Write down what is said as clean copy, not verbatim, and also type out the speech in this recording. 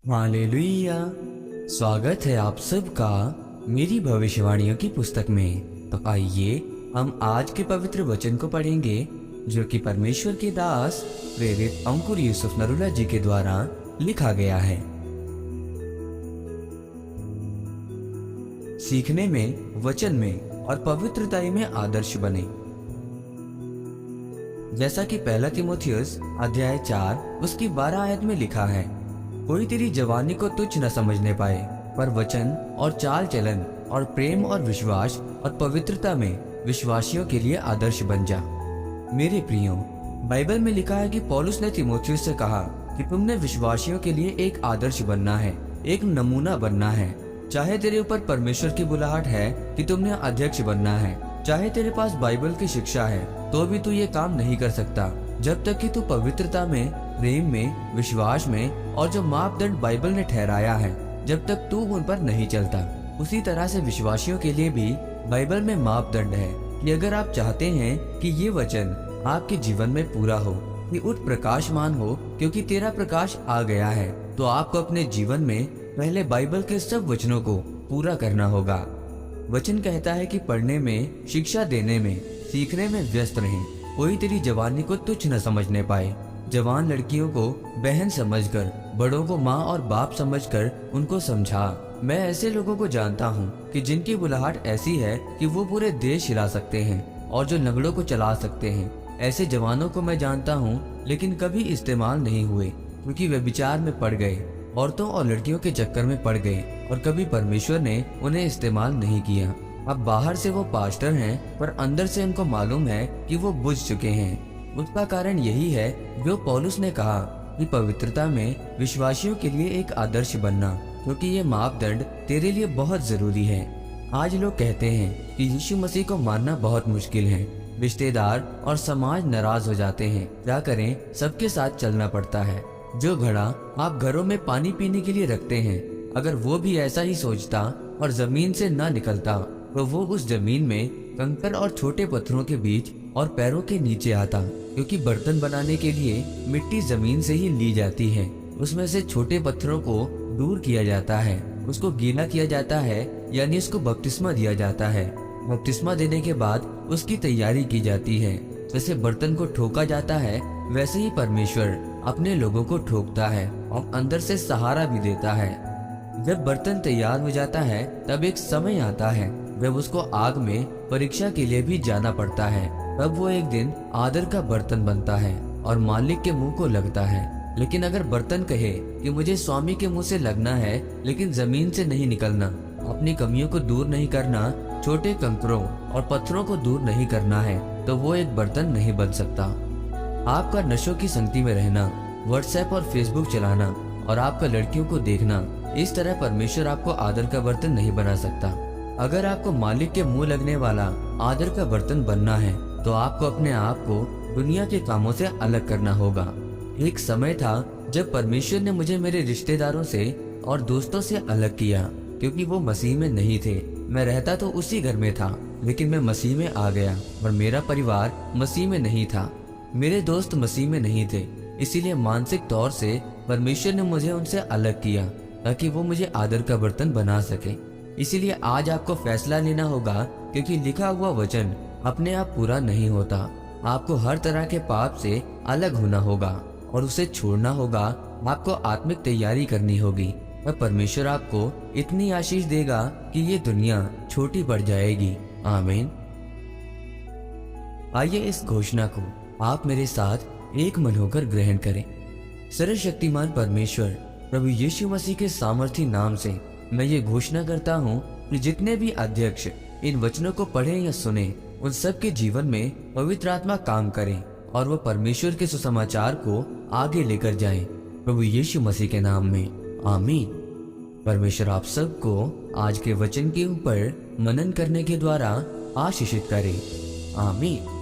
Hallelujah. स्वागत है आप सबका मेरी भविष्यवाणियों की पुस्तक में। तो आइए हम आज के पवित्र वचन को पढ़ेंगे जो कि परमेश्वर के दास प्रेरित अंकुर यूसुफ नरूला जी के द्वारा लिखा गया है। सीखने में, वचन में और पवित्रता में आदर्श बने। जैसा कि पहला तीमुथियुस अध्याय 4 उसकी 12 आयत में लिखा है, कोई तेरी जवानी को तुच्छ न समझने पाए, पर वचन और चाल चलन और प्रेम और विश्वास और पवित्रता में विश्वासियों के लिए आदर्श बन जा। मेरे प्रियो, बाइबल में लिखा है कि पौलुस ने तीमुथियुस से कहा कि तुमने विश्वासियों के लिए एक आदर्श बनना है, एक नमूना बनना है। चाहे तेरे ऊपर परमेश्वर की बुलाहट है कि तुमने अध्यक्ष बनना है, चाहे तेरे पास बाइबल की शिक्षा है, तो भी तू ये काम नहीं कर सकता जब तक कि तू पवित्रता में, प्रेम में, विश्वास में और जो मापदंड बाइबल ने ठहराया है, जब तक तू उन पर नहीं चलता। उसी तरह से विश्वासियों के लिए भी बाइबल में मापदंड है कि अगर आप चाहते हैं कि ये वचन आपके जीवन में पूरा हो, कि उठ प्रकाशमान हो क्योंकि तेरा प्रकाश आ गया है, तो आपको अपने जीवन में पहले बाइबल के सब वचनों को पूरा करना होगा। वचन कहता है कि पढ़ने में, शिक्षा देने में, सीखने में व्यस्त रहें। कोई तेरी जवानी को तुच्छ न समझने पाए। जवान लड़कियों को बहन समझकर, बड़ों को माँ और बाप समझकर उनको समझा। मैं ऐसे लोगों को जानता हूँ कि जिनकी बुलाहट ऐसी है कि वो पूरे देश हिला सकते हैं और जो नगड़ों को चला सकते हैं। ऐसे जवानों को मैं जानता हूँ, लेकिन कभी इस्तेमाल नहीं हुए क्योंकि वे विचार में पड़ गए, औरतों और लड़कियों के चक्कर में पड़ गए और कभी परमेश्वर ने उन्हें इस्तेमाल नहीं किया। अब बाहर से वो पास्टर हैं, पर अंदर से उनको मालूम है कि वो बुझ चुके हैं। उसका कारण यही है जो पौलुस ने कहा कि पवित्रता में विश्वासियों के लिए एक आदर्श बनना, क्योंकि ये मापदंड तेरे लिए बहुत जरूरी है। आज लोग कहते हैं कि यीशु मसीह को मानना बहुत मुश्किल है। रिश्तेदार और समाज नाराज हो जाते हैं। क्या करें, सबके साथ चलना पड़ता है। जो घड़ा आप घरों में पानी पीने के लिए रखते हैं, अगर वो भी ऐसा ही सोचता और जमीन से ना निकलता, तो वो उस जमीन में कंकर और छोटे पत्थरों के बीच और पैरों के नीचे आता, क्योंकि बर्तन बनाने के लिए मिट्टी जमीन से ही ली जाती है। उसमें से छोटे पत्थरों को दूर किया जाता है, उसको गीला किया जाता है, यानी उसको बपतिस्मा दिया जाता है। बपतिस्मा देने के बाद उसकी तैयारी की जाती है। जैसे बर्तन को ठोका जाता है, वैसे ही परमेश्वर अपने लोगों को ठोकता है और अंदर से सहारा भी देता है। जब बर्तन तैयार हो जाता है, तब एक समय आता है जब उसको आग में परीक्षा के लिए भी जाना पड़ता है। तब वो एक दिन आदर का बर्तन बनता है और मालिक के मुंह को लगता है। लेकिन अगर बर्तन कहे कि मुझे स्वामी के मुंह से लगना है, लेकिन जमीन से नहीं निकलना, अपनी कमियों को दूर नहीं करना, छोटे कंकरों और पत्थरों को दूर नहीं करना है, तो वो एक बर्तन नहीं बन सकता। आपका नशों की संगति में रहना, व्हाट्सएप और फेसबुक चलाना और आपका लड़कियों को देखना, इस तरह परमेश्वर आपको आदर का बर्तन नहीं बना सकता। अगर आपको मालिक के मुंह लगने वाला आदर का बर्तन बनना है, तो आपको अपने आप को दुनिया के कामों से अलग करना होगा। एक समय था जब परमेश्वर ने मुझे मेरे रिश्तेदारों से और दोस्तों से अलग किया, क्योंकि वो मसीह में नहीं थे। मैं रहता तो उसी घर में था, लेकिन मैं मसीह में आ गया और मेरा परिवार मसीह में नहीं था। मेरे दोस्त मसीह में नहीं थे, इसीलिए मानसिक तौर से परमेश्वर ने मुझे उनसे अलग किया ताकि वो मुझे आदर का बर्तन बना सके। इसीलिए आज आपको फैसला लेना होगा, क्योंकि लिखा हुआ वचन अपने आप पूरा नहीं होता। आपको हर तरह के पाप से अलग होना होगा और उसे छोड़ना होगा। आपको आत्मिक तैयारी करनी होगी और परमेश्वर आपको इतनी आशीष देगा कि ये दुनिया छोटी पड़ जाएगी। आमीन। आइए इस घोषणा को आप मेरे साथ एक मन होकर ग्रहण करें। सर्वशक्तिमान परमेश्वर प्रभु यीशु मसीह के सामर्थी नाम से मैं ये घोषणा करता हूँ कि जितने भी अध्यक्ष इन वचनों को पढ़ें या सुने, उन सब के जीवन में पवित्र आत्मा काम करें और वो परमेश्वर के सुसमाचार को आगे लेकर जाएं, प्रभु यीशु मसीह के नाम में। आमीन। परमेश्वर आप सबको आज के वचन के ऊपर मनन करने के द्वारा आशीषित करे। आमीन।